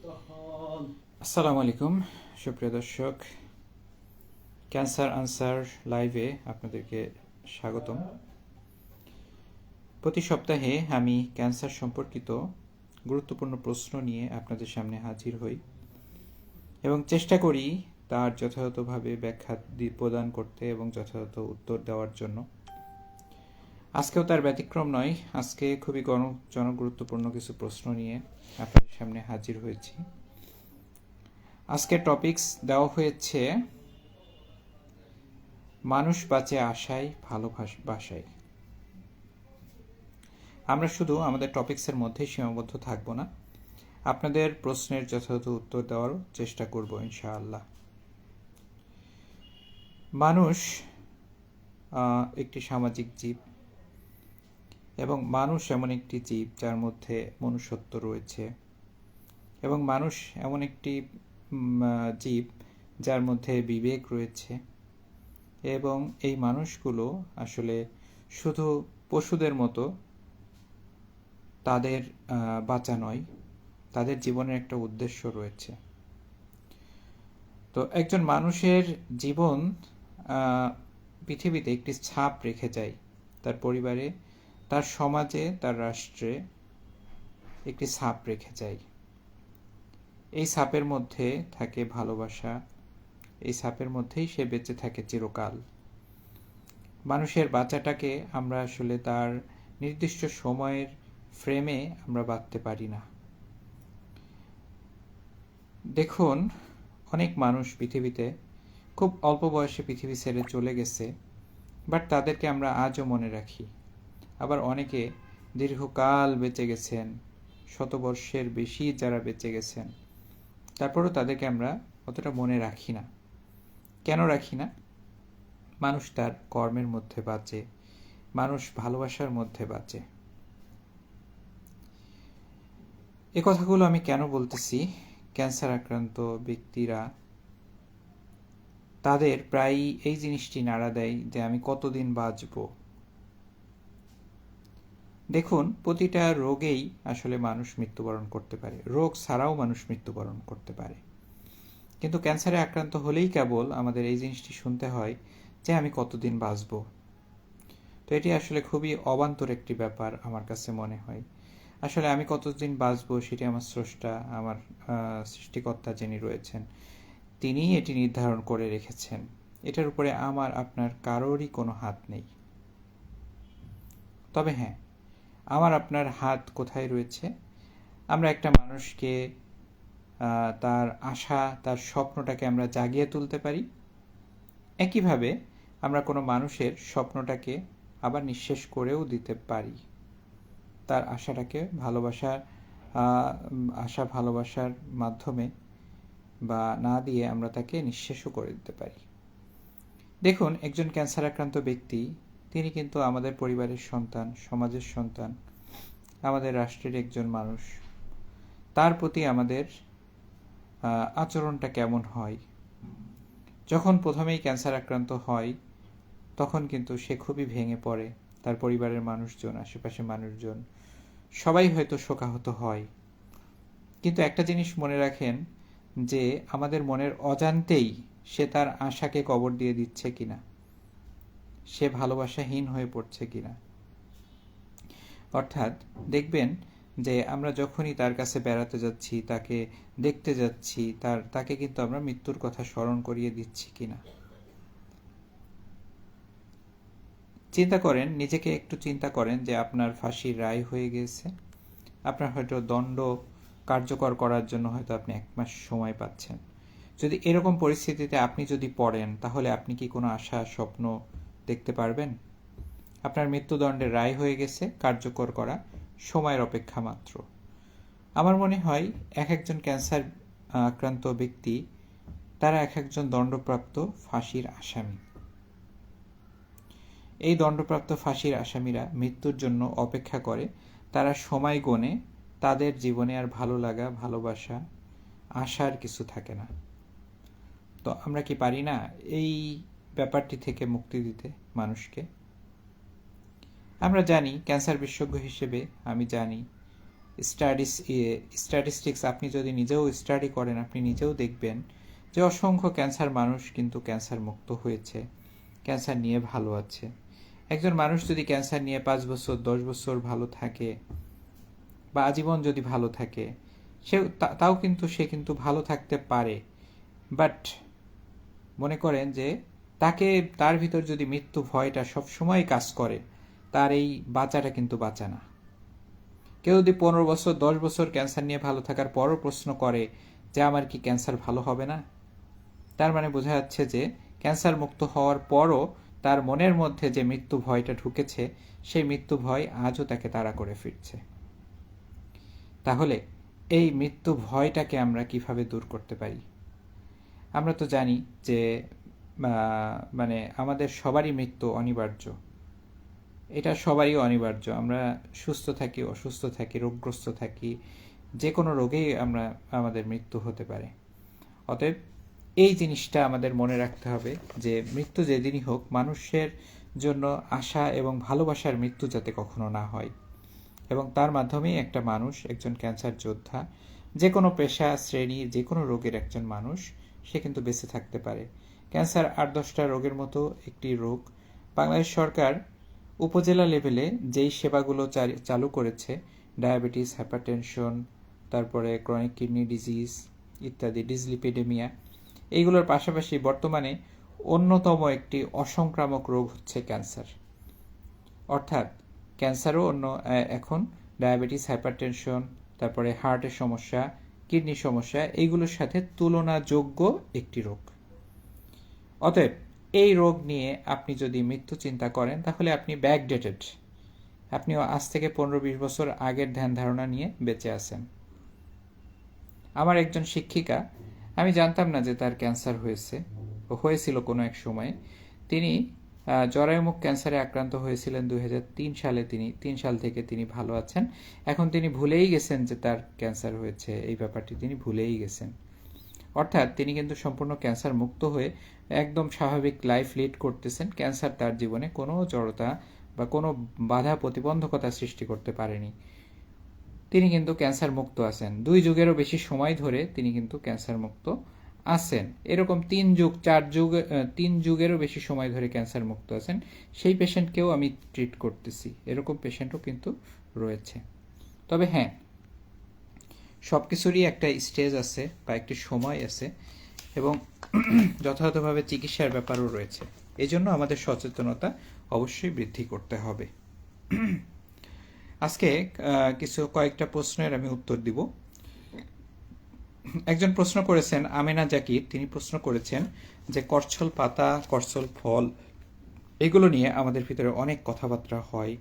আসসালামু আলাইকুম সুপ্রিয় দর্শক, ক্যান্সার আনসার লাইভে আপনাদেরকে স্বাগতম। প্রতি সপ্তাহে আমি ক্যান্সার সম্পর্কিত গুরুত্বপূর্ণ প্রশ্ন নিয়ে আপনাদের সামনে হাজির হই এবং চেষ্টা করি তার যথাযথভাবে ব্যাখ্যা প্রদান করতে এবং যথাযথ উত্তর দেওয়ার জন্য। আজকেও তার ব্যতিক্রম নয়। আজকে খুবই জনগুরুত্বপূর্ণ কিছু প্রশ্ন নিয়ে আপনাদের সামনে হাজির হয়েছি। আজকের টপিকস দেওয়া হয়েছে মানুষ বাঁচে আশায়, ভালোবাসায়। আমরা শুধু আমাদের টপিক্সের মধ্যেই সীমাবদ্ধ থাকব না, আপনাদের প্রশ্নের যথাযথ উত্তর দেওয়ারও চেষ্টা করব ইনশাআল্লাহ। মানুষ একটি সামাজিক জীব এবং মানুষ এমন একটি জীব যার মধ্যে মনুষ্যত্ব রয়েছে, এবং মানুষ এমন একটি জীব যার মধ্যে বিবেক রয়েছে, এবং এই মানুষগুলো আসলে শুধু পশুদের মতো তাদের বাঁচা নয়, তাদের জীবনের একটা উদ্দেশ্য রয়েছে। তো একজন মানুষের জীবন পৃথিবীতে একটি ছাপ রেখে যায়, তার পরিবারে, তার সমাজে, তার রাষ্ট্রে একটি ছাপ রেখে যায়। এই ছাপের মধ্যে থাকে ভালোবাসা, এই ছাপের মধ্যেই সে বেঁচে থাকে চিরকাল। মানুষের বাঁচাটাকে আমরা আসলে তার নির্দিষ্ট সময়ের ফ্রেমে আমরা বাঁধতে পারি না। দেখুন, অনেক মানুষ পৃথিবীতে খুব অল্প বয়সে পৃথিবী ছেড়ে চলে গেছে, বাট তাদেরকে আমরা আজও মনে রাখি। আবার অনেকে দীর্ঘকাল বেঁচে গেছেন, শতবর্ষের বেশি যারা বেঁচে গেছেন, তারপরও তাদেরকে আমরা অতটা মনে রাখি না। কেন রাখি না? মানুষ তার কর্মের মধ্যে বাঁচে, মানুষ ভালোবাসার মধ্যে বাঁচে। এ কথাগুলো আমি কেন বলতেছি? ক্যান্সার আক্রান্ত ব্যক্তিরা তাদের প্রায়ই এই জিনিসটি নাড়া দেয় যে আমি কতদিন বাঁচব। দেখুন, প্রতিটা রোগেই আসলে মানুষ মৃত্যুবরণ করতে পারে, রোগ ছাড়াও মানুষ মৃত্যুবরণ করতে পারে। কিন্তু ক্যান্সারে আক্রান্ত হলেই কেবল আমাদের এই জিনিসটি শুনতে হয় যে আমি কতদিন বাঁচব। তো এটি আসলে খুবই অবান্তর একটি ব্যাপার আমার কাছে মনে হয়। আসলে আমি কতদিন বাঁচব সেটি আমার স্রষ্টা, আমার সৃষ্টিকর্তা যিনি রয়েছেন, তিনিই এটি নির্ধারণ করে রেখেছেন। এটার উপরে আমার আপনার কারোরই কোনো হাত নেই। তবে হ্যাঁ, আমার আপনার হাত কোথায় রয়েছে? আমরা একটা মানুষকে তার আশা, তার স্বপ্নটাকে আমরা জাগিয়ে তুলতে পারি। একইভাবে আমরা কোনো মানুষের স্বপ্নটাকে আবার নিঃশেষ করেও দিতে পারি। তার আশাটাকে ভালোবাসার মাধ্যমে বা না দিয়ে আমরা তাকে নিঃশেষও করে দিতে পারি। দেখুন, একজন ক্যান্সার আক্রান্ত ব্যক্তি, তিনি কিন্তু আমাদের পরিবারের সন্তান, সমাজের সন্তান, আমাদের রাষ্ট্রের একজন মানুষ। তার প্রতি আমাদের আচরণটা কেমন হয়? যখন প্রথমেই ক্যান্সার আক্রান্ত হয় তখন কিন্তু সে খুবই ভেঙে পড়ে। তার পরিবারের মানুষজন, আশেপাশে মানুষজন সবাই হয়তো শোকাহত হয়। কিন্তু একটা জিনিস মনে রাখেন যে আমাদের মনের অজান্তেই সে তার আশাকে কবর দিয়ে দিচ্ছে কিনা, সে ভালোবাসাহীন হয়ে পড়ছে কিনা। অর্থাৎ দেখবেন যে আমরা যখনই তার কাছে বেড়াতে যাচ্ছি, তাকে দেখতে যাচ্ছি, তাকে কিন্তু আমরা মৃত্যুর কথা স্মরণ করিয়ে দিচ্ছি কিনা। চিন্তা করেন, নিজেকে একটু চিন্তা করেন যে আপনার ফাঁসির রায় হয়ে গেছে, আপনার হয়তো দণ্ড কার্যকর করার জন্য হয়তো আপনি 1 মাস সময় পাচ্ছেন। যদি এরকম পরিস্থিতিতে আপনি যদি পড়েন, তাহলে আপনি কি কোনো আশা, স্বপ্ন দেখতে পারবেন? আপনার মৃত্যুদণ্ডের রায় হয়ে গেছে, কার্যকর করা সময়ের অপেক্ষা মাত্র। আমার মনে হয় একজন ক্যান্সার আক্রান্ত ব্যক্তি, তারা একজন দণ্ডপ্রাপ্ত ফাঁসির আসামি। এই দণ্ডপ্রাপ্ত ফাঁসির আসামিরা মৃত্যুর জন্য অপেক্ষা করে, তারা সময় গণে, তাদের জীবনে আর ভালো লাগা, ভালোবাসা, আশার কিছু থাকে না। তো আমরা কি পারি না এই ব্যাপারটি থেকে মুক্তি দিতে মানুষকে? আমরা জানি, ক্যান্সার বিশেষজ্ঞ হিসেবে আমি জানি স্ট্যাটিস্টিক্স আপনি যদি নিজেও স্টাডি করেন, আপনি নিজেও দেখবেন যে অসংখ্য ক্যান্সার মানুষ কিন্তু ক্যান্সার মুক্ত হয়েছে, ক্যান্সার নিয়ে ভালো আছে। একজন মানুষ যদি ক্যান্সার নিয়ে 5 বছর 10 বছর ভালো থাকে বা আজীবন যদি ভালো থাকে, তাও কিন্তু সে কিন্তু ভালো থাকতে পারে। বাট মনে করেন যে তার ভিতর যদি মৃত্যু ভয়টা সবসময় কাজ করে, তার এই বাঁচাটা কিন্তু বাঁচা না। কেউ যদি 15 বছর 10 বছর ক্যান্সার নিয়ে ভালো থাকার পরও প্রশ্ন করে যে আমার কি ক্যান্সার ভালো হবে না, তার মানে বোঝা যাচ্ছে যে ক্যান্সার মুক্ত হওয়ার পরও তার মনের মধ্যে যে মৃত্যু ভয়টা ঢুকেছে, সেই মৃত্যু ভয় আজও তাকে তাড়া করে ফিরছে। তাহলে এই মৃত্যু ভয়টাকে আমরা কিভাবে দূর করতে পারি? আমরা তো জানি যে মানে আমাদের সবারই মৃত্যু অনিবার্য, এটা সবারই অনিবার্য। আমরা সুস্থ থাকি, অসুস্থ থাকি, রোগগ্রস্ত থাকি, যে কোনো রোগেই আমাদের মৃত্যু হতে পারে। অতএব এই জিনিসটা আমাদের মনে রাখতে হবে যে মৃত্যু যেদিনই হোক, মানুষের জন্য আশা এবং ভালোবাসার মৃত্যু যাতে কখনো না হয়, এবং তার মাধ্যমেই একটা মানুষ, একজন ক্যান্সার যোদ্ধা, যে কোনো পেশা শ্রেণী, যে কোনো রোগের একজন মানুষ, সে কিন্তু বেঁচে থাকতে পারে। ক্যান্সার 8-10টা রোগের মতো একটি রোগ। বাংলাদেশ সরকার উপজেলা লেভেলে যেই সেবাগুলো চালু করেছে, ডায়াবেটিস, হাইপারটেনশন, তারপরে ক্রনিক কিডনি ডিজিজ ইত্যাদি, ডিসলিপিডেমিয়া, এইগুলোর পাশাপাশি বর্তমানে অন্যতম একটি অসংক্রামক রোগ হচ্ছে ক্যান্সার। অর্থাৎ ক্যান্সারও এখন ডায়াবেটিস, হাইপারটেনশন, তারপরে হার্টের সমস্যা, কিডনির সমস্যা, এইগুলোর সাথে তুলনাযোগ্য একটি রোগ। অতএব এই রোগ নিয়ে আপনি যদি মৃত্যু চিন্তা করেন, তাহলে আপনি ব্যাকডেটেড, আপনি আজ থেকে 15-20 বছর আগের ধ্যান ধারণা নিয়ে বেঁচে আছেন। আমার একজন শিক্ষিকা, আমি জানতাম না যে তার ক্যান্সার হয়েছিল কোনো এক সময়। তিনি জরায়ুমুখ ক্যান্সারে আক্রান্ত হয়েছিলেন 2003 সালে। 3 সাল থেকে তিনি ভালো আছেন। এখন তিনি ভুলেই গেছেন যে তার ক্যান্সার হয়েছে, এই ব্যাপারটি তিনি ভুলেই গেছেন। অর্থাৎ তিনি কিন্তু সম্পূর্ণ ক্যান্সার মুক্ত হয়ে একদম স্বাভাবিক লাইফ লিড করতেছেন। ক্যান্সার তার জীবনে কোনো জড়তা বা কোনো বাধা প্রতিবন্ধকতা সৃষ্টি করতে পারেনি। তিনি কিন্তু ক্যান্সার মুক্ত আছেন। 2 যুগেরও বেশি সময় ধরে তিনি কিন্তু ক্যান্সার মুক্ত আছেন। এরকম 3 যুগেরও বেশি সময় ধরে ক্যান্সার মুক্ত আছেন। সেই পেশেন্টকেও আমি ট্রিট করতেছি। এরকম পেশেন্টও কিন্তু রয়েছে। তবে হ্যাঁ, সব কিছুরই একটা স্টেজ আছে বা একটি সময় আছে, এবং যথাযথভাবে চিকিৎসার ব্যাপারও রয়েছে। এই জন্য আমাদের সচেতনতা অবশ্যই বৃদ্ধি করতে হবে। আজকে কয়েকটা প্রশ্নের আমি উত্তর দিব। একজন প্রশ্ন করেছেন, আমেনা জাকির, তিনি প্রশ্ন করেছেন যে করছল পাতা, করছল ফল, এগুলো নিয়ে আমাদের ভিতরে অনেক কথাবার্তা হয়,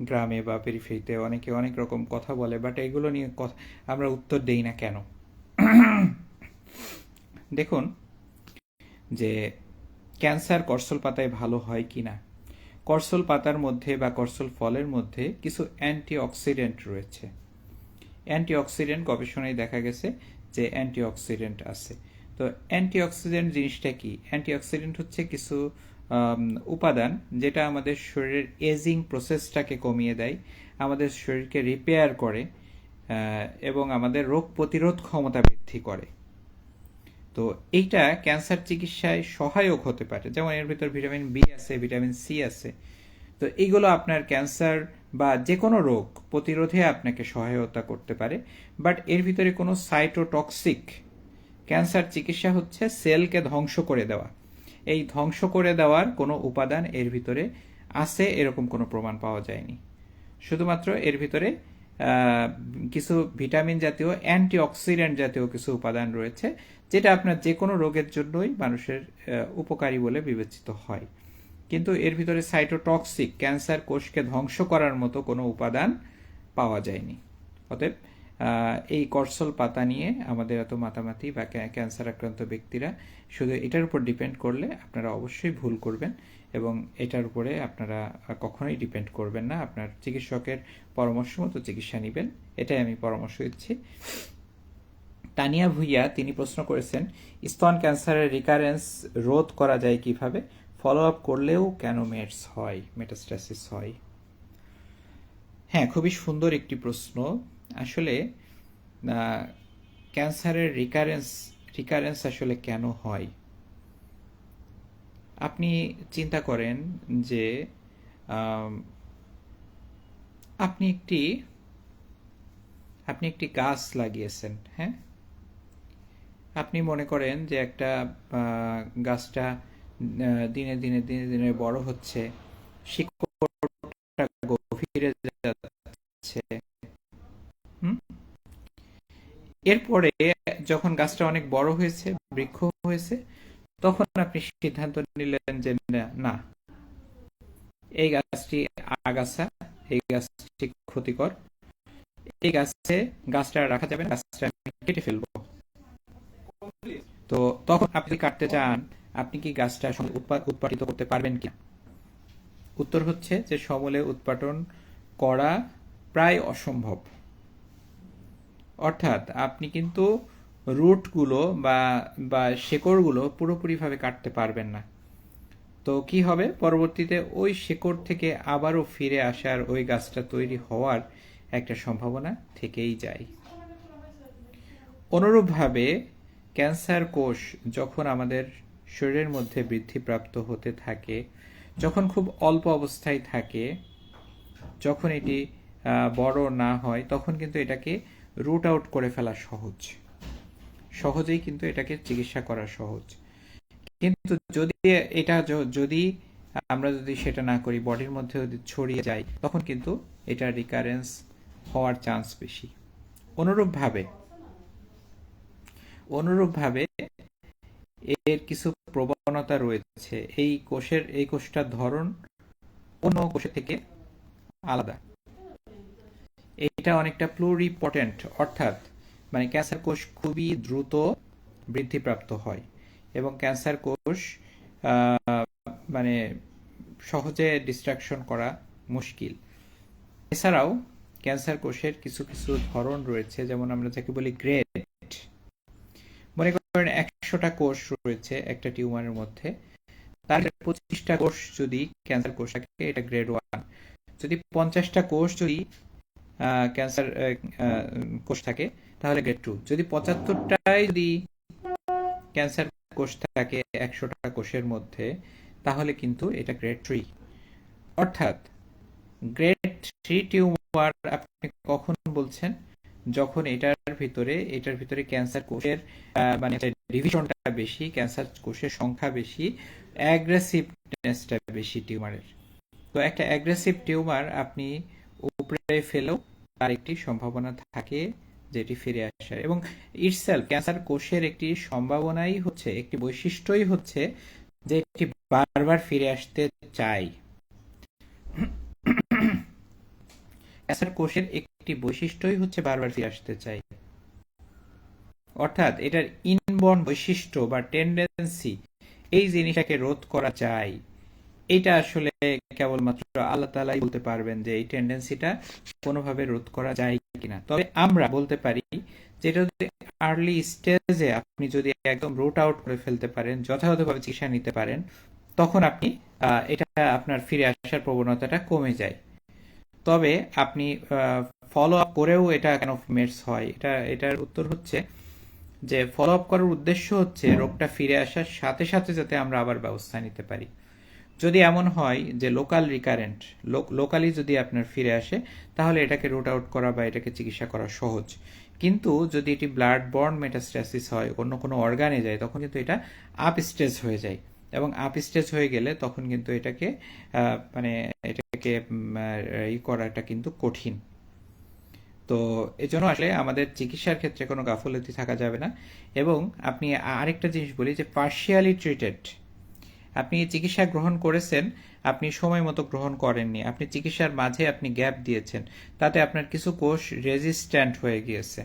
গ্রামে বা পেরিফেরিতে অনেকে অনেক রকম কথা বলে, বাট এগুলো নিয়ে আমরা উত্তর দেই না কেন? দেখুন যে ক্যান্সার করছল পাতায় ভালো হয় কিনা। করছল পাতার মধ্যে বা করছল ফলের মধ্যে কিছু অ্যান্টিঅক্সিডেন্ট রয়েছে। অ্যান্টিঅক্সিডেন্ট গবেষণায় দেখা গেছে যে অ্যান্টিঅক্সিডেন্ট আছে। তো অ্যান্টিঅক্সিডেন্ট জিনিসটা কি? অ্যান্টিঅক্সিডেন্ট হচ্ছে কিছু উপাদান যেটা আমাদের শরীরের এজিং প্রসেসটাকে কমিয়ে দেয়, আমাদের শরীরকে রিপেয়ার করে, এবং আমাদের রোগ প্রতিরোধ ক্ষমতা বৃদ্ধি করে। তো এইটা ক্যান্সার চিকিৎসায় সহায়ক হতে পারে। যেমন এর ভিতর ভিটামিন বি আছে, ভিটামিন সি আছে। তো এইগুলো আপনার ক্যান্সার বা যে কোনো রোগ প্রতিরোধে আপনাকে সহায়তা করতে পারে। বাট এর ভিতরে কোনো সাইটোটক্সিক, ক্যান্সার চিকিৎসা হচ্ছে সেলকে ধ্বংস করে দেওয়া, এই ধ্বংস করে দেওয়ার কোনো উপাদান এর ভিতরে আছে এরকম কোনো প্রমাণ পাওয়া যায়নি। শুধুমাত্র এর ভিতরে কিছু ভিটামিন জাতীয়, অ্যান্টিঅক্সিডেন্ট জাতীয় কিছু উপাদান রয়েছে, যেটা আপনার যে কোনো রোগের জন্যই মানুষের উপকারী বলে বিবেচিত হয়। কিন্তু এর ভিতরে সাইটোটক্সিক, ক্যান্সার কোষকে ধ্বংস করার মতো কোনো উপাদান পাওয়া যায়নি। অতএব এই করছল পাতা নিয়ে আমাদের এত মাতামাতি, বা ক্যান্সার আক্রান্ত ব্যক্তিরা শুধু এটার উপর ডিপেন্ড করলে আপনারা অবশ্যই ভুল করবেন, এবং এটার উপরে আপনারা কখনোই ডিপেন্ড করবেন না। আপনার চিকিৎসকের পরামর্শ মতো চিকিৎসা নেবেন, এটাই আমি পরামর্শ দিচ্ছি। তানিয়া ভুইয়া, তিনি প্রশ্ন করেছেন, স্তন ক্যান্সারের রিকারেন্স রোধ করা যায় কিভাবে? ফলো আপ করলেও কেন মেটাস্টাসিস হয়? হ্যাঁ, খুবই সুন্দর একটি প্রশ্ন। আসলে ক্যান্সারের রিকারেন্স আসলে কেন হয়? আপনি চিন্তা করেন যে আম, আপনি একটি আপনি একটি গাছ লাগিয়েছেন, হ্যাঁ? আপনি মনে করেন যে একটা গাছটা দিনে দিনে দিনে দিনে বড় হচ্ছে, শিকড়টা গভীরে যাচ্ছে। হুম? এরপরে যখন গাছটা অনেক বড় হয়েছে, বৃক্ষ হয়েছে, তখন আপনি সিদ্ধান্ত নিলেন যে না, এই গাছটি আগাছা, এই গাছটি ক্ষতিকর, এই গাছটা রাখা যাবে না, গাছটা আমি কেটে ফেলবো। তো তখন আপনি কাটতে চান, আপনি কি গাছটা উৎপাদিত করতে পারবেন কি? উত্তর হচ্ছে যে সমূলে উৎপাদন করা প্রায় অসম্ভব। অর্থাৎ আপনি কিন্তু রুটগুলো বা শেকড়গুলো পুরোপুরিভাবে কাটতে পারবেন না। তো কি হবে, পরবর্তীতে ওই শেকড় থেকে আবারও ফিরে আসার, ওই গাছটা তৈরি হওয়ার একটা সম্ভাবনা থেকেই যায়। অনুরূপভাবে ক্যান্সার কোষ যখন আমাদের শরীরের মধ্যে বৃদ্ধিপ্রাপ্ত হতে থাকে, যখন খুব অল্প অবস্থায় থাকে, যখন এটি বড় না হয়, তখন কিন্তু এটাকে রুট আউট করে ফেলা সহজেই কিন্তু এটাকে চিকিৎসা করা সহজ। কিন্তু যদি আমরা যদি সেটা না করি, বডির মধ্যে যদি ছড়িয়ে যায়, তখন কিন্তু এটা রিকারেন্স হওয়ার চান্স বেশি। অনুরূপভাবে অনুরূপভাবে এর কিছু প্রবণতা রয়েছে। এই কোষটার ধরন অন্য কোষের থেকে আলাদা। এটা অনেকটা প্লুরিপটেন্ট, অর্থাৎ মানে ক্যান্সার কোষ খুবই দ্রুত বৃদ্ধিপ্রাপ্ত হয় এবং ক্যান্সার কোষ মানে সহজে ডিস্ট্রাকশন করা মুশকিল। এছাড়াও ক্যান্সার কোষের কিছু কিছু ধরন রয়েছে, যেমন আমরা যাকে বলি গ্রেড। মনে করেন 100টা কোষ রয়েছে একটা টিউমারের মধ্যে, তার 25টা কোষ যদি ক্যান্সার কোষ থাকে, এটা গ্রেড 1। যদি 50টা কোষ যদি ক্যান্সার কোষ থাকে, তাহলে গ্রেড 2। যদি 75টাই যদি ক্যান্সার কোষ থাকে 100টা কোষের মধ্যে, তাহলে কিন্তু এটা গ্রেড 3। অর্থাৎ গ্রেড 3 টিউমার আপনি কখন বলছেন? যখন এটার ভিতরে ক্যান্সার কোষের মানে ডিভিশনটা বেশি, ক্যান্সার কোষের সংখ্যা বেশি, অ্যাগ্রেসিভনেসটা বেশি টিউমারের। তো একটা অ্যাগ্রেসিভ টিউমার আপনি উপড়ে ফেলেও তার একটি সম্ভাবনা থাকে যেটি ফিরে আসার, এবং ইটসেলফ ক্যান্সার কোষের একটি সম্ভাবনাই হচ্ছে, একটি বৈশিষ্ট্যই হচ্ছে যে এটি বারবার ফিরে আসতে চায়। ক্যান্সার কোষের একটি বৈশিষ্ট্যই হচ্ছে বারবার ফিরে আসতে চায়। অর্থাৎ এটার ইনবর্ন বৈশিষ্ট্য বা টেন্ডেন্সি, এই জিনিসটাকে রোধ করা যায়। এটা আসলে কেবলমাত্র আল্লাহ তাআলাই বলতে পারবেন যে এই টেন্ডেন্সিটা কোনোভাবে রোধ করা যায় কিনা। তবে আমরা বলতে পারি যে এটা যদি আর্লি স্টেজে আপনি যদি একদম রুট আউট করে ফেলতে পারেন, যথাযথভাবে চিকিৎসা নিতে পারেন, তখন আপনি এটা আপনার ফিরে আসার প্রবণতাটা কমে যায়। তবে আপনি ফলো আপ করেও এটা কেন মেডস হয়, এটার উত্তর হচ্ছে যে ফলো আপ করার উদ্দেশ্য হচ্ছে রোগটা ফিরে আসার সাথে সাথে যাতে আমরা আবার ব্যবস্থা নিতে পারি। যদি এমন হয় যে লোকালি যদি আপনার ফিরে আসে, তাহলে এটাকে রুট আউট করা বা এটাকে চিকিৎসা করা সহজ। কিন্তু যদি এটি ব্লাড বর্ন মেটাস্ট্যাসিস হয়, অন্য কোনো অর্গানে যায়, তখন কিন্তু এটা আপ স্টেজ হয়ে যায়, এবং আপ স্টেজ হয়ে গেলে তখন কিন্তু মানে এটাকে করাটা কিন্তু কঠিন। তো এজন্য আসলে আমাদের চিকিৎসার ক্ষেত্রে কোনো গাফলতি থাকা যাবে না। এবং আপনি আরেকটা জিনিস বলি যে পার্শিয়ালি ট্রিটেড, আপনি চিকিৎসা গ্রহণ করেছেন, আপনি সময় মতো গ্রহণ করেননি, আপনি চিকিৎসার মাঝে আপনি গ্যাপ দিয়েছেন, তাতে আপনার কিছু কোষ রেজিস্ট্যান্ট হয়ে গিয়েছে।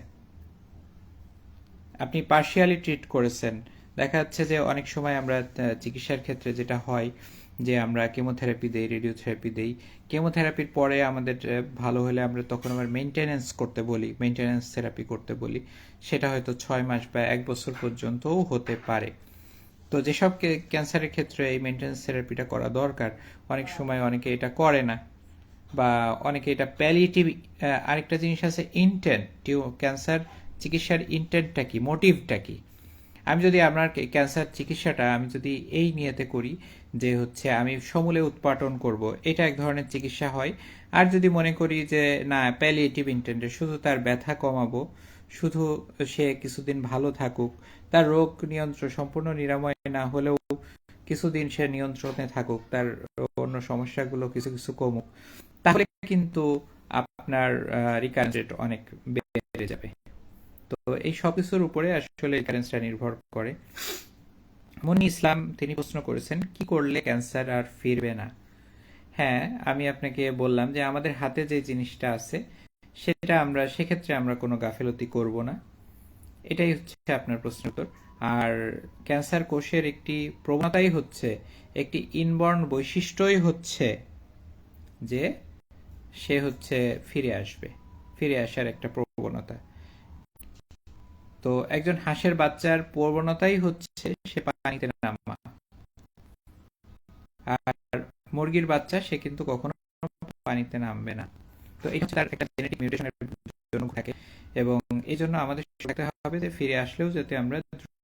আপনি পার্শিয়ালি ট্রিট করেছেন। দেখা যাচ্ছে যে অনেক সময় আমরা চিকিৎসার ক্ষেত্রে যেটা হয় যে আমরা কেমোথেরাপি দেই, রেডিওথেরাপি দেই, কেমোথেরাপির পরে আমাদের ভালো হলে আমরা তখন আবার মেনটেন্যান্স থেরাপি করতে বলি। সেটা হয়তো 6 মাস বা 1 বছর পর্যন্তও হতে পারে। তো যেসব ক্যান্সারের ক্ষেত্রে এই মেনটেন্যান্স থেরাপিটা করা দরকার, অনেক সময় অনেকে এটা করে না, বা অনেকে এটা প্যালিয়েটিভ। আরেকটা জিনিস আছে ইন্টেন্ট, ক্যান্সার চিকিৎসার ইন্টেন্টটা কি, মোটিভটা কি। আমি যদি আপনার ক্যান্সার চিকিৎসাটা আমি যদি এই নিয়েতে করি যে হচ্ছে আমি সমূলে উৎপাটন করব, এটা এক ধরনের চিকিৎসা হয়। আর যদি মনে করি যে না, প্যালিয়েটিভ ইন্টেন্টে শুধু তার ব্যথা কমাবো, শুধু সে কিছুদিন ভালো থাকুক, তার রোগ নিয়ন্ত্রণ সম্পূর্ণ নিরাময় না হলেও কিছুদিন সে নিয়ন্ত্রণে থাকুক, তার অন্য সমস্যাগুলো কিছু কিছু কমুক, তাহলে কিন্তু আপনার রিকারেন্স রেট অনেক বেড়ে যাবে। তো এই সব কিছুর উপরে আসলে রিকারেন্সটা নির্ভর করে। মনি ইসলাম তিনি প্রশ্ন করেছেন, কি করলে ক্যান্সার আর ফিরবে না? হ্যাঁ, আমি আপনাকে বললাম যে আমাদের হাতে যে জিনিসটা আছে সেটা আমরা সেক্ষেত্রে আমরা কোনো গাফেলতি করব না। এটাই হচ্ছে আপনার প্রশ্নের উত্তর। আর ক্যান্সার কোষের একটি প্রবণতাই হচ্ছে, একটি ইনবর্ন বৈশিষ্ট্যই হচ্ছে যে সে হচ্ছে ফিরে আসবে, ফিরে আসার একটা প্রবণতা। তো একজন হাঁসের বাচ্চার প্রবণতাই হচ্ছে সে পানিতে নামা, আর মুরগির বাচ্চা সে কিন্তু কখনো পানিতে নামবে না। তো এটা হচ্ছে তার একটা জেনেটিক মিউটেশনের জন্য থাকে, এবং এই জন্য আমাদের দেখতে হবে যে ফিরে আসলেও যাতে আমরা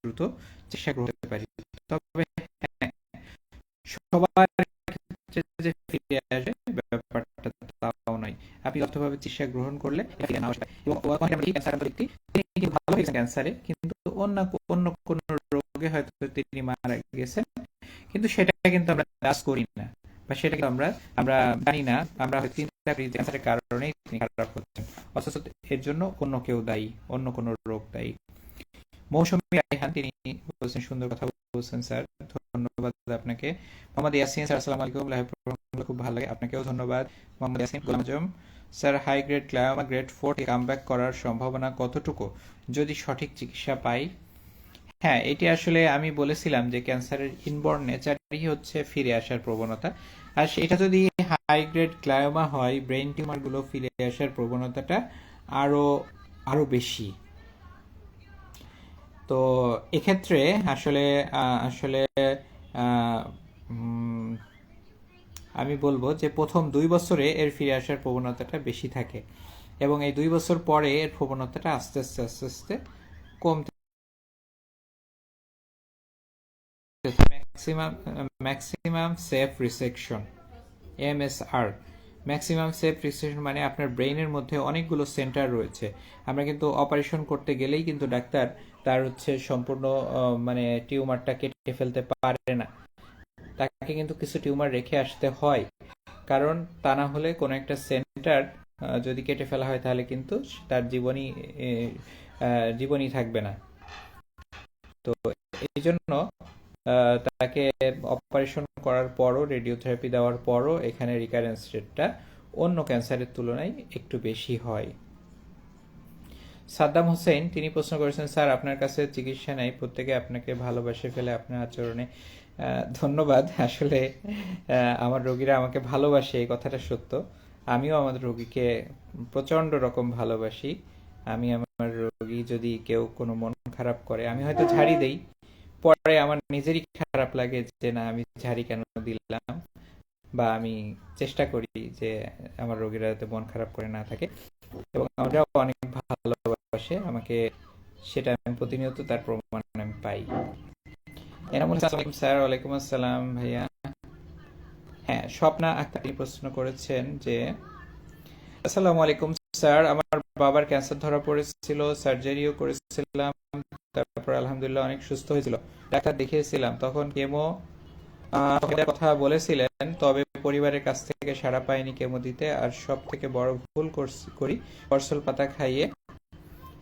দ্রুত চিকিৎসা গ্রহণ করতে পারি। তবে হ্যাঁ, সবার ক্ষেত্রে যে ফিরে আসবে ব্যাপারটা তাও নয়। আপনি যথাভাবে চিকিৎসা গ্রহণ করলে এটা ফিরে না আসবে। এবং ক্যান্সার ব্যক্তি তিনি কিন্তু ভালো হয়েছেন ক্যান্সারে, কিন্তু অন্য অন্য কোনো রোগে হয়তো তিনি মারা গেছেন, কিন্তু সেটা কিন্তু আমরা দাস করি না, বা সেটা কিন্তু আমরা আমরা জানি না। আমরা হয়তো চিন্তা করি যে ক্যান্সারের কারণেই তিনি খারাপ হচ্ছেন, অথচ এর জন্য অন্য কেউ দায়ী, অন্য কোনো রোগ দায়ী। মৌসুমী রায়হান তিনি বলছেন, সুন্দর কথা বলছেন স্যার, ধন্যবাদ আপনাকে। মোহাম্মদ ইয়াসিন স্যার, আসসালামু আলাইকুম, লাইভ প্রোগ্রামগুলো খুব ভালো লাগে, আপনাকেও ধন্যবাদ Mohammad Yasin. Golam Azam sir, high grade গ্লায়োমা grade 4 থেকে কামব্যাক করার সম্ভাবনা কতটুকু যদি সঠিক চিকিৎসা পাই? হ্যাঁ, এটি আসলে আমি বলেছিলাম যে ক্যান্সারের ইনবর্ন নেচারই হচ্ছে ফিরে আসার প্রবণতা। আর সেটা যদি হাই গ্রেড গ্লায়োমা হয়, ব্রেন টিউমারগুলো ফিরে আসার প্রবণতাটা আরো আরো বেশি। তো এক্ষেত্রে আসলে আসলে আহ, উম, আমি বলবো যে প্রথম 2 বছরে এর ফিরে আসার প্রবণতাটা বেশি থাকে, এবং এই 2 বছর পরে এর প্রবণতাটা আস্তে আস্তে আস্তে আস্তে কমতে। Maximum maximum safe resection, MSR, maximum safe resection মানে আপনার ব্রেইনের মধ্যে অনেকগুলো সেন্টার রয়েছে। আমরা কিন্তু অপারেশন করতে গেলেই কিন্তু ডাক্তার তার হচ্ছে সম্পূর্ণ মানে টিউমারটা কেটে ফেলতে পারে না, তাকে কিন্তু কিছু টিউমার রেখে আসতে হয়। কারণ তা না হলে কোনো একটা সেন্টার যদি কেটে ফেলা হয় তাহলে কিন্তু তার জীবনই থাকবে না। তো এই জন্য তাকে অপারেশন করার পরও, রেডিওথেরাপি দেওয়ার পরও এখানে রিকারেন্স রেটটা অন্য ক্যান্সারের তুলনায় একটু বেশি হয়। সাদ্দাম হোসেন তিনি প্রশ্ন করেছেন, স্যার আপনার কাছে চিকিৎসা নেই, প্রত্যেকে আপনাকে ভালোবাসে ফেলে আপনার আচরণে। ধন্যবাদ। আসলে আমার রোগীরা আমাকে ভালোবাসে, এই কথাটা সত্য। আমিও আমাদের রোগীকে প্রচন্ড রকম ভালোবাসি। আমি আমার রোগী যদি কেউ কোনো মন খারাপ করে, আমি হয়তো ঝাড়ি দেই, পরে আমার নিজেরই খারাপ লাগে যে না, আমি ঝাড়ি কেন দিলাম, বা আমি চেষ্টা করি যে আমার রোগীরা যাতে মন খারাপ করে না থাকে, এবং আমরাও অনেক ভালোবাসে আমাকে, সেটা আমি প্রতিনিয়ত তার প্রমাণ আমি পাই। এনামুল হাসান, স্যার ওয়ালাইকুম আসসালাম ভাইয়া। হ্যাঁ, স্বপ্না আক্তার প্রশ্ন করেছেন যে, আসসালামু আলাইকুম স্যার, আমার বাবার ক্যান্সার ধরা পড়েছিল, সার্জারিও করেছিলাম, তারপর আলহামদুলিল্লাহ অনেক সুস্থ হয়েছিল, ডাক্তার দেখিয়েছিলাম, তখন কেমো কথা বলেছিলেন, তবে পরিবারের কাছ থেকে সাড়া পাইনি কেমো দিতে। আর সব থেকে বড় ভুল করি করসল পাতা খাইয়ে।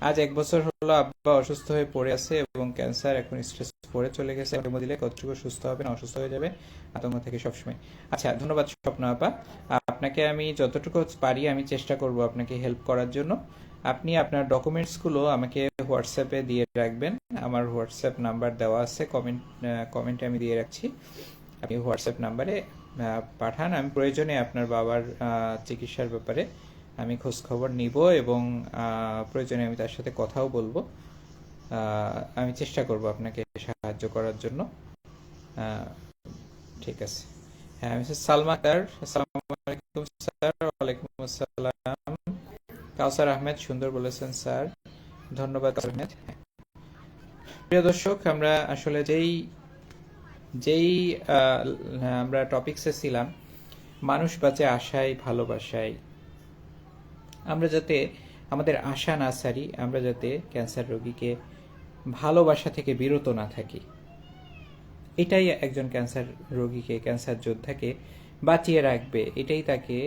আজ 1 বছর হলো আব্বা অসুস্থ হয়ে পড়ে আছে, এবং ক্যান্সার এখন স্টেজ 4-এ চলে গেছে। কেমো দিলে কতটুকু সুস্থ হবে না অসুস্থ হয়ে যাবে, আতঙ্ক থেকে সবসময়। আচ্ছা, ধন্যবাদ স্বপ্ন আপা। আপনাকে আমি যতটুকু পারি আমি চেষ্টা করব আপনাকে হেল্প করার জন্য। আপনি আপনার ডকুমেন্টসগুলো আমাকে হোয়াটসঅ্যাপে দিয়ে রাখবেন। আমার হোয়াটসঅ্যাপ নাম্বার দেওয়া আছে, কমেন্টে আমি দিয়ে রাখছি। আপনি হোয়াটসঅ্যাপ নাম্বারে পাঠান। আমি প্রয়োজনে আপনার বাবার চিকিৎসার ব্যাপারে আমি খোঁজ খবর নিব, এবং প্রয়োজনে আমি তার সাথে কথাও বলবো। আমি চেষ্টা করব আপনাকে সাহায্য করার জন্য। ঠিক আছে। হ্যাঁ, মিসেস সালমা আক্তার, আসসালামু আলাইকুম। স্যার। ওয়ালাইকুম আসসালাম। কাউসার আহমেদ সুন্দর বলেছেন স্যার, ধন্যবাদ কাউসার আহমেদ। প্রিয় দর্শক, আমরা আসলে যেই যেই আমরা টপিকসে ছিলাম, মানুষ বাঁচে আশায় ভালোবাসায়। আমরা যাতে আমাদের আশা না ছাড়ি, আমরা যাতে ক্যান্সার রোগীকে ভালোবাসা থেকে বিরত না থাকি, এটাই একজন ক্যান্সার রোগীকে, ক্যান্সার যোদ্ধাকে বাঁচিয়ে রাখবে, এটাই তাকে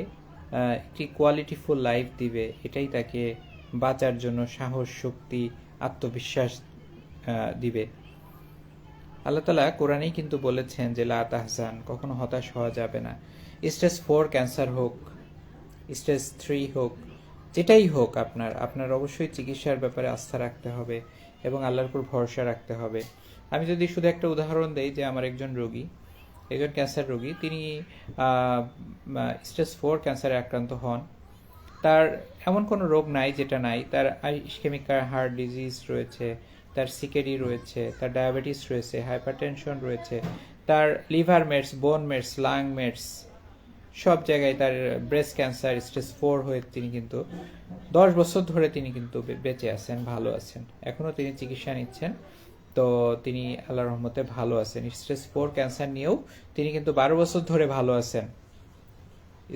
একটি কোয়ালিটিফুল লাইফ দিবে, এটাই তাকে বাঁচার জন্য সাহস, শক্তি, আত্মবিশ্বাস দিবে। আল্লাহ তালা কোরআনেই কিন্তু বলেছেন যে লা তাহজান, কখনো হতাশ হওয়া যাবে না। স্টেজ 4 ক্যান্সার হোক, স্টেজ 3 হোক, যেটাই হোক, আপনার অবশ্যই চিকিৎসার ব্যাপারে আস্থা রাখতে হবে এবং আল্লাহর উপর ভরসা রাখতে হবে। আমি যদি শুধু একটা উদাহরণ দেই, যে আমার একজন ক্যান্সার রোগী, তিনি স্টেজ 4 ক্যান্সারে আক্রান্ত হন। তার এমন কোনো রোগ নাই যেটা নাই, তার ইসকেমিক হার্ট ডিজিজ রয়েছে, তার সিকেডি রয়েছে, তার ডায়াবেটিস রয়েছে, হাইপারটেনশন রয়েছে, তার লিভার মেটস, বোন মেটস, লাং মেটস, সব জায়গায় তার ব্রেস্ট ক্যান্সার স্টেজ 4 হয়ে তিনি কিন্তু 10 বছর ধরে তিনি কিন্তু বেঁচে আছেন, ভালো আছেন, এখনও তিনি চিকিৎসা নিচ্ছেন। তো তিনি আল্লাহর রহমতে ভালো আছেন। স্টেজ 4 ক্যান্সার নিয়েও তিনি কিন্তু 12 বছর ধরে ভালো আছেন।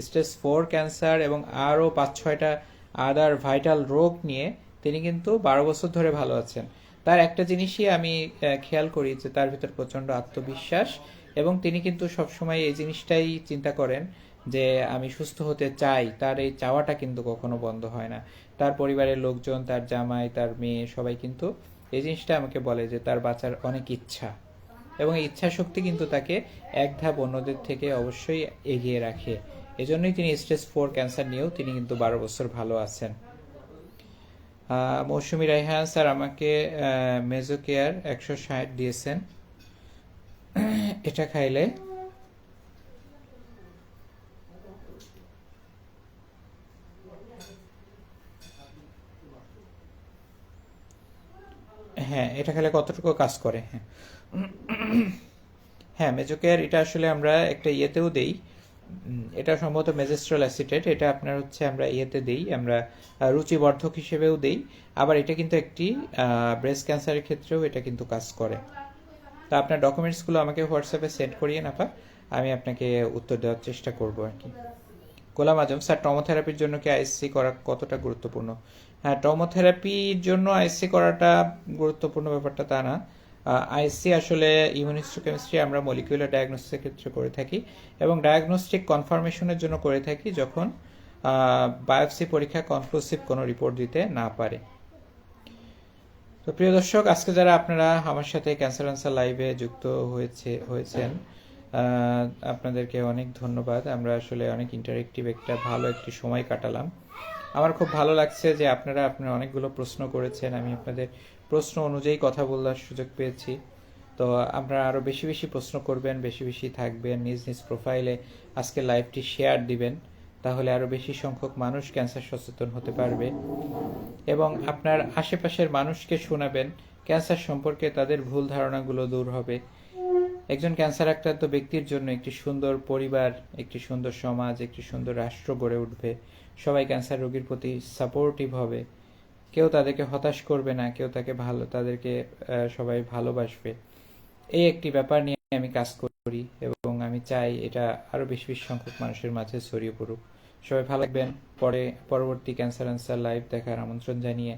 স্টেজ 4 ক্যান্সার এবং আরও 5-6টা আদার ভাইটাল রোগ নিয়ে তিনি কিন্তু 12 বছর ধরে ভালো আছেন। তার একটা জিনিসই আমি খেয়াল করি, যে তার ভিতর প্রচণ্ড আত্মবিশ্বাস, এবং তিনি কিন্তু সবসময় এই জিনিসটাই চিন্তা করেন যে আমি সুস্থ হতে চাই। তার এই চাওয়াটা কিন্তু কখনো বন্ধ হয় না। তার পরিবারের লোকজন, তার জামাই, তার মেয়ে, সবাই কিন্তু এই জিনিসটা আমাকে বলে যে তার বাঁচার অনেক ইচ্ছা, এবং এই ইচ্ছা শক্তি কিন্তু তাকে এক ধাপ অন্যদের থেকে অবশ্যই এগিয়ে রাখে। এজন্যই তিনি স্টেজ 4 ক্যান্সার নিয়েও তিনি কিন্তু 12 বছর ভালো আছেন। মৌসুমী রায়হান স্যার আমাকে মেজোকেয়ার 160 দিয়েছেন, এটা খাইলে হ্যাঁ, এটা খেলে কতটুকু কাজ করে? হ্যাঁ হ্যাঁ, মেজোকেয়ার এটা আসলে আমরা একটা ইয়েতেও দেই, এটা সম্ভবত মেজেস্ট্রল অ্যাসিটেট, এটা আপনার হচ্ছে আমরা ইয়েতে দেই, আমরা রুচিবর্ধক হিসেবেও দেই। আবার এটা কিন্তু একটি ব্রেস্ট ক্যান্সারের ক্ষেত্রেও এটা কিন্তু কাজ করে। তা আপনার ডকুমেন্টসগুলো আমাকে হোয়াটসঅ্যাপে সেন্ড করিয়ে আপা, আমি আপনাকে উত্তর দেওয়ার চেষ্টা করব আর কি। গোলাম আজম স্যার, টমোথেরাপির জন্য কি আইএসসি করা কতটা গুরুত্বপূর্ণ? হ্যাঁ, টমোথেরাপির জন্য আইএসসি করাটা গুরুত্বপূর্ণ ব্যাপারটা তা না। আইএসসি আসলে ইমিউনোহিস্টোকেমিস্ট্রি আমরা মলিকুলার ডায়াগনোসিসের ক্ষেত্রে করে থাকি, এবং ডায়াগনস্টিক কনফার্মেশনের জন্য করে থাকি যখন বায়োপসি পরীক্ষা কনক্লুসিভ কোনো রিপোর্ট দিতে না পারে। তো প্রিয় দর্শক, আজকে যারা আপনারা আমার সাথে ক্যান্সার আনসার লাইভে যুক্ত হয়েছেন, আপনাদেরকে অনেক ধন্যবাদ। আমরা আসলে অনেক ইন্টারেক্টিভ ভালো একটি সময় কাটালাম। আমার খুব ভালো লাগছে যে আপনারা অনেকগুলো প্রশ্ন করেছেন, আমি আপনাদের প্রশ্ন অনুযায়ী কথা বলার সুযোগ পেয়েছি। তো আপনারা আরও বেশি বেশি প্রশ্ন করবেন, বেশি বেশি থাকবেন, নিজ নিজ প্রোফাইলে আজকে লাইভটি শেয়ার দিবেন, তাহলে আরও বেশি সংখ্যক মানুষ ক্যান্সার সচেতন হতে পারবে, এবং আপনার আশেপাশের মানুষকে শোনাবেন ক্যান্সার সম্পর্কে, তাদের ভুল ধারণাগুলো দূর হবে। একজন ক্যান্সার আক্রান্ত ব্যক্তির জন্য একটি সুন্দর পরিবার, একটি সুন্দর সমাজ, একটি সুন্দর রাষ্ট্র গড়ে উঠবে। সবাই ক্যান্সার রোগীর প্রতি সাপোর্টিভ হবে, কেউ তাদেরকে হতাশ করবে না, কেউ তাদেরকে সবাই ভালোবাসবে। এই একটি ব্যাপার নিয়ে আমি কাজ করি, এবং আমি চাই এটা আরও বেশি বেশি সংখ্যক মানুষের মাঝে ছড়িয়ে পড়ুক। সবাই ভালো থাকবেন। পরবর্তী ক্যান্সার আনসার লাইভ দেখার আমন্ত্রণ জানিয়ে